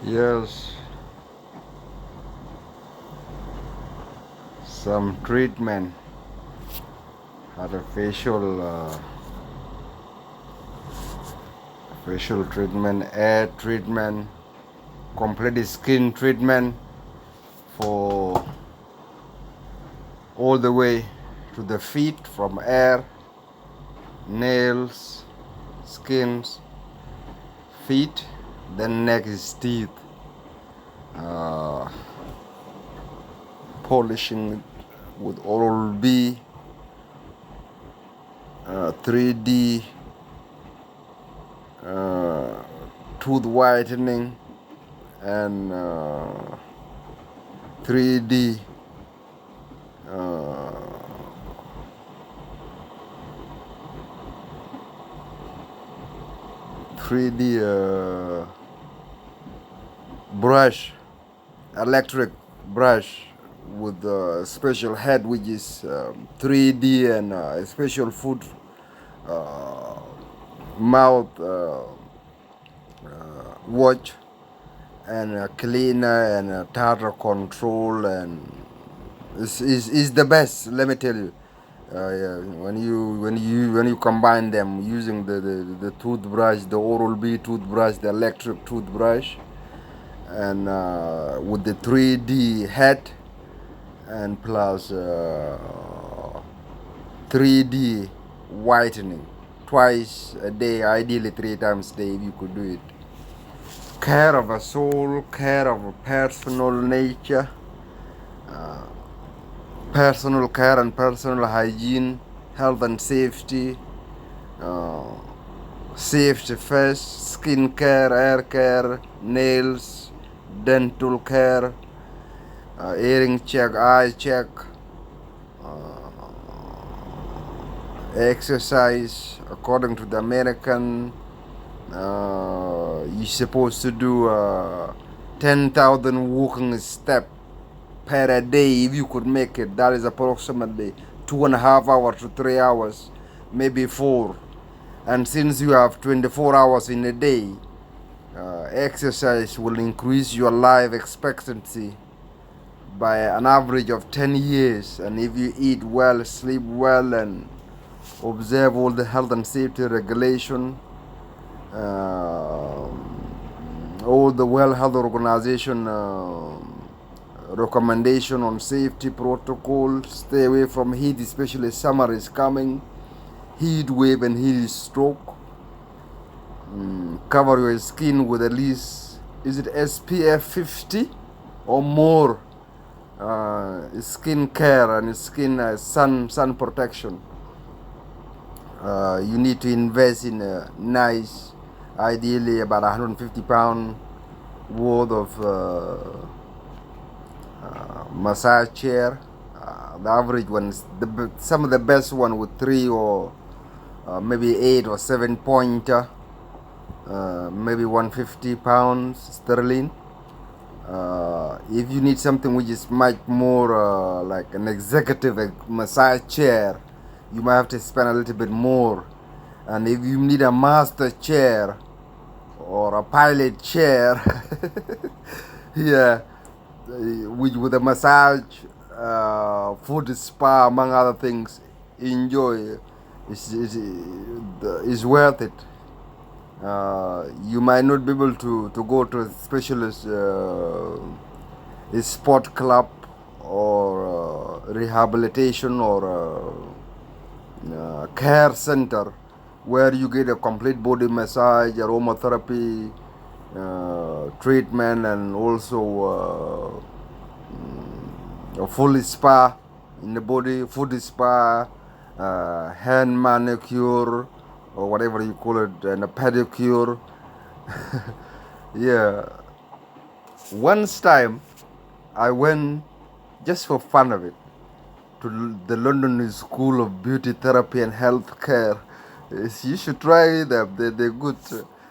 Yes, some treatment had a facial treatment, air treatment, complete skin treatment for all the way to the feet from air, nails, skins, feet, then neck is teeth, uh, polishing it with Oral B, 3D tooth whitening, and 3D uh, 3D brush, electric brush with a special head which is 3D and a special foot uh, mouth watch and a cleaner and a tartar control and is the best. Let me tell you. Yeah, when you combine them using the toothbrush, the Oral B toothbrush, the electric toothbrush, and with the 3D head and plus 3D whitening twice a day, ideally 3 times a day if you could do it. Care of a soul, care of a personal nature, personal care and personal hygiene, health and safety, uh, safety first, skin care, hair care, nails, dental care, hearing check, eye check, exercise according to the American. You're supposed to do 10,000 walking step per day if you could make it. That is approximately 2.5 hours to 3 hours, maybe 4. And since you have 24 hours in a day, exercise will increase your life expectancy by an average of 10 years. And if you eat well, sleep well, and observe all the health and safety regulation, all the World Health Organization recommendation on safety protocol, stay away from heat, especially summer is coming, heat wave and heat stroke. Cover your skin with at least, is it SPF 50 or more? Skin care and skin sun protection. You need to invest in a nice, ideally about 150 pound worth of massage chair. The average ones, some of the best one with 3 or maybe 8 or 7 pointer, maybe 150 pounds sterling. If you need something which is much more like an executive massage chair, you might have to spend a little bit more. And if you need a master chair or a pilot chair, yeah, with a massage, food spa, among other things, enjoy. It's worth it. You might not be able to go to a specialist a sport club or rehabilitation or care center where you get a complete body massage, aromatherapy treatment, and also a full spa in the body, foot spa, hand manicure, or whatever you call it, and a pedicure. Yeah. Once time, I went just for fun of it to the London School of Beauty Therapy and Health Care. You should try them. They're good.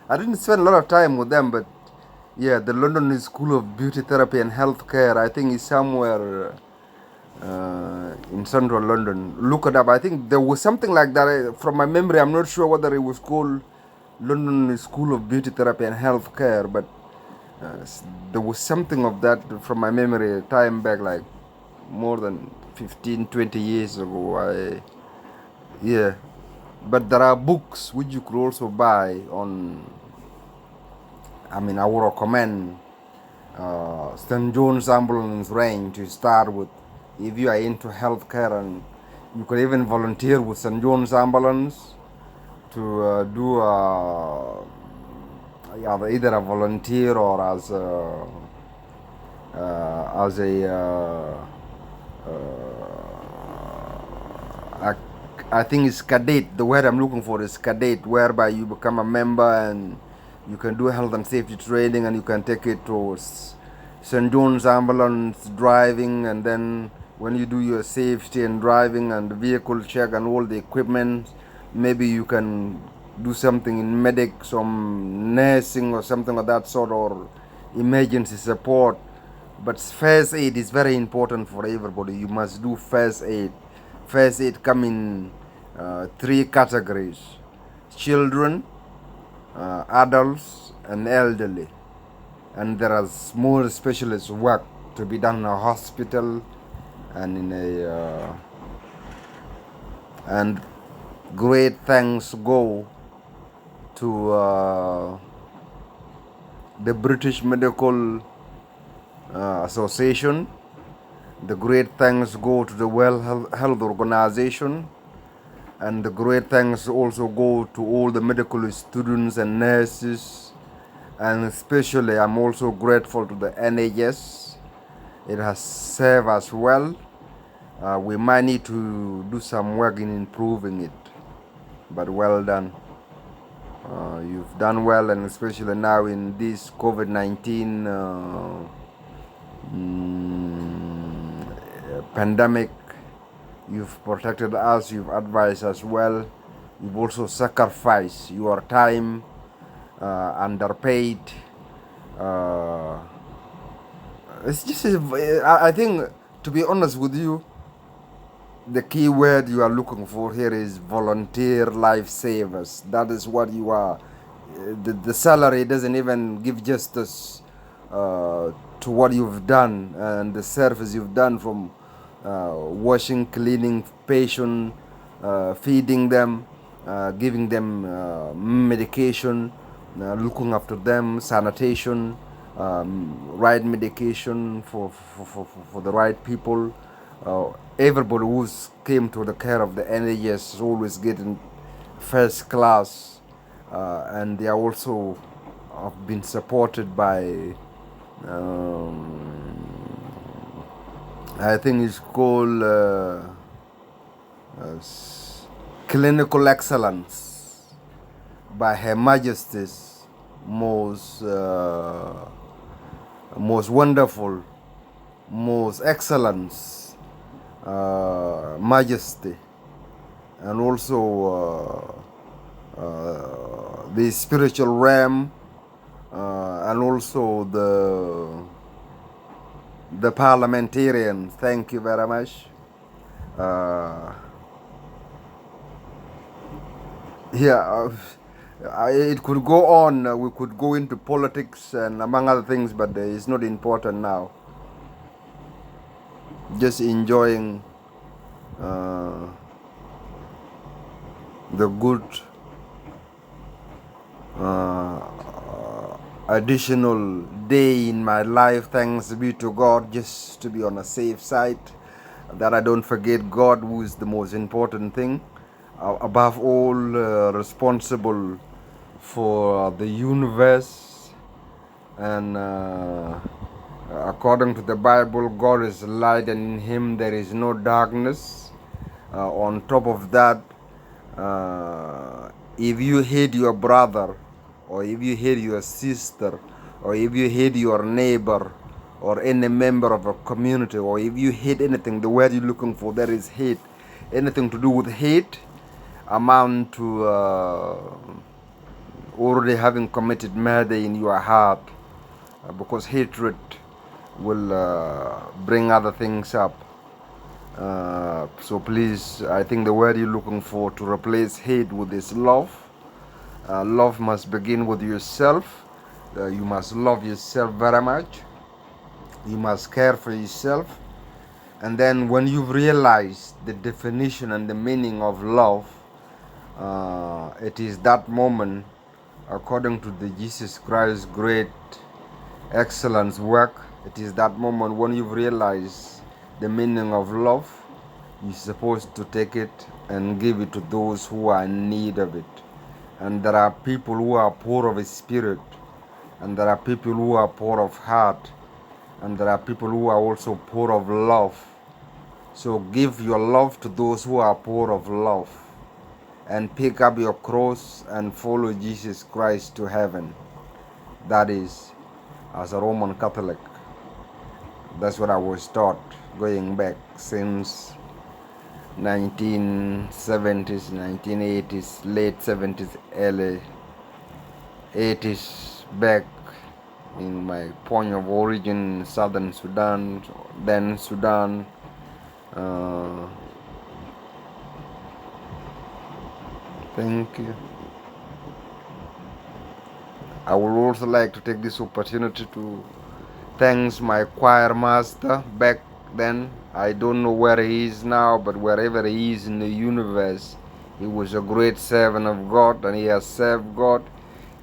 I didn't spend a lot of time with them, but yeah, the London School of Beauty Therapy and Health Care, I think is somewhere in central London. Look it up. I think there was something like that. From my memory, I'm not sure whether it was called London School of Beauty Therapy and Health Care, but There was something of that from my memory, time back, like more than 15, 20 years ago. Yeah. But there are books which you could also buy on. I mean, I would recommend St. John's Ambulance Range to start with. If you are into healthcare, and you could even volunteer with St. John's Ambulance to do either a volunteer or as a I think it's cadet. The word I'm looking for is cadet, whereby you become a member and you can do health and safety training, and you can take it to St. John's Ambulance driving, and then when you do your safety and driving and the vehicle check and all the equipment, maybe you can do something in medic, some nursing or something of that sort, or emergency support. But first aid is very important for everybody. You must do first aid. First aid come in three categories: children, adults, and elderly. And there are more specialist work to be done in a hospital and in a and great thanks go to the British Medical Association. The great thanks go to the World Health Organization, and the great thanks also go to all the medical students and nurses, and especially I'm also grateful to the NHS. It has served us well. We might need to do some work in improving it, but well done. You've done well, and especially now in this COVID-19 pandemic, you've protected us, you've advised us well, you've also sacrificed your time, underpaid. It's just, I think, to be honest with you, the key word you are looking for here is volunteer lifesavers. That is what you are. The salary doesn't even give justice to what you've done and the service you've done, from washing, cleaning patient, feeding them, giving them medication, looking after them, sanitation, right medication for the right people. Everybody who's came to the care of the NHS is always getting first class, and they are also have been supported by I think it's called clinical excellence by Her Majesty's most wonderful, most excellence Majesty, and also the spiritual realm, and also the parliamentarians. Thank you very much. Yeah, it could go on. We could go into politics and among other things, but it's not important now. Just enjoying the good additional day in my life. Thanks be to God, just to be on a safe side, that I don't forget God, who is the most important thing. Above all, responsible for the universe, and according to the Bible, God is light, and in Him there is no darkness. On top of that, if you hate your brother, or if you hate your sister, or if you hate your neighbor, or any member of a community, or if you hate anything, the word you're looking for there is hate. Anything to do with hate amount to already having committed murder in your heart, because hatred will bring other things up. So please, I think the word you're looking for to replace hate with is love. Love must begin with yourself. You must love yourself very much. You must care for yourself. And then when you've realized the definition and the meaning of love, it is that moment, according to the Jesus Christ great excellence work, it is that moment when you've realized the meaning of love, you're supposed to take it and give it to those who are in need of it. And there are people who are poor of spirit, and there are people who are poor of heart, and there are people who are also poor of love. So give your love to those who are poor of love, and pick up your cross and follow Jesus Christ to heaven. That is, as a Roman Catholic, that's what I was taught going back since 1970s, 1980s, late 70s, early 80s, back in my point of origin, southern Sudan, then Sudan. Thank you. I would also like to take this opportunity to thank my choir master back then. I don't know where he is now, but wherever he is in the universe, he was a great servant of God and he has served God.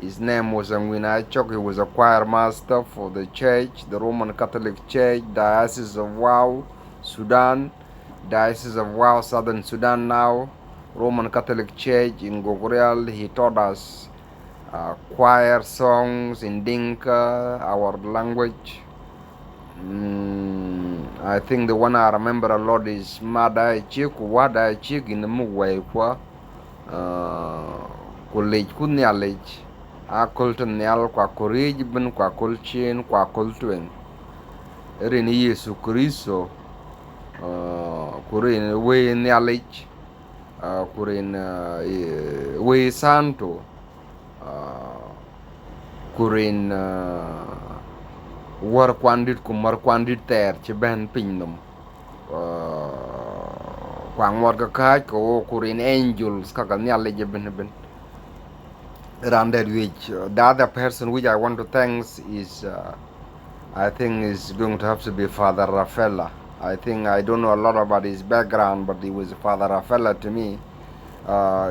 His name was Angwina Achok. He was a choir master for the church, the Roman Catholic Church, Diocese of Wau, Sudan, Diocese of Wau, Southern Sudan now, Roman Catholic Church in Gogorial. He taught us choir songs in Dinka, our language. I think the one I remember a lot is Mada Chik, Wada Chik in the Mugway Kwa, College Kunyalej, Akulton Nyal, Kwa Courage, Ben Kwa Kulchin, Kwa Kultwing. Erin Yesu Kristo, Kurin Way Nyalej, Kurin Way Santo, Kurin war kwandit ku mar kwandit ter ci ben piny nom kwang war ka kaj ko kurin angels kaka nyale je ben around that which the other person which I want to thank is I think is going to have to be Father Raffaella. I don't know a lot about his background, but he was Father Raffaella to me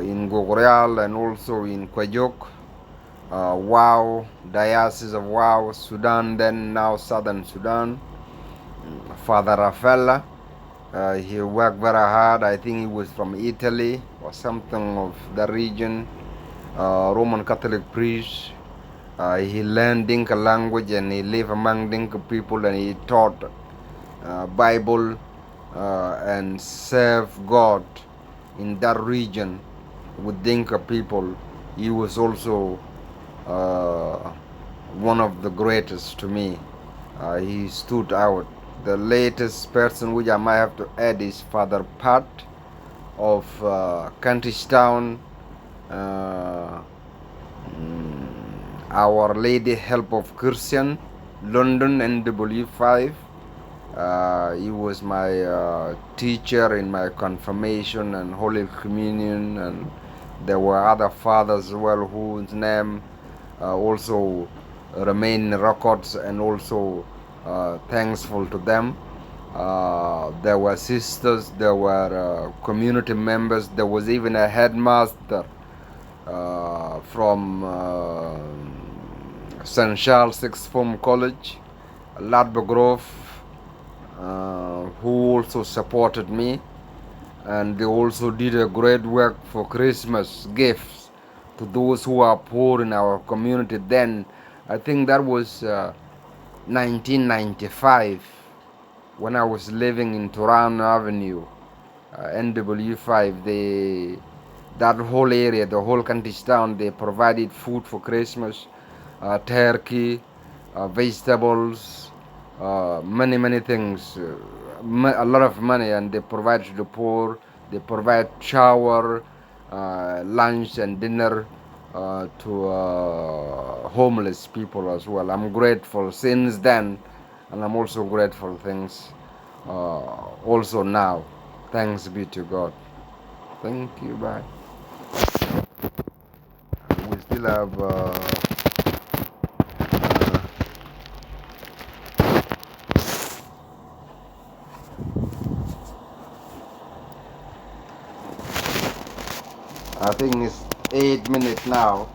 in Gogoreal and also in Kwajok. Wau, Diocese of Wau, Sudan, then now Southern Sudan. Father Raffaella, he worked very hard. I think he was from Italy or something of the region. Roman Catholic priest. He learned Dinka language and he lived among Dinka people and he taught Bible and served God in that region with Dinka people. He was also one of the greatest to me. He stood out. The latest person which I might have to add is Father Pat of Kentish Town, Our Lady Help of Christian, London NW5. He was my teacher in my confirmation and Holy Communion, and there were other fathers as well whose name also remain in records, and also thankful to them. There were sisters, there were community members, there was even a headmaster from St. Charles Sixth Form College, Ladber Grove, who also supported me, and they also did a great work for Christmas gifts to those who are poor in our community. Then I think that was 1995 when I was living in Toronto Avenue, NW5. That whole area, the whole Kentish town, they provided food for Christmas, turkey, vegetables, many things, a lot of money, and they provide to the poor. They provide shower, lunch and dinner to homeless people as well. I'm grateful since then, and I'm also grateful things also now. Thanks be to God. Thank you. Bye. We still have I think it's 8 minutes now.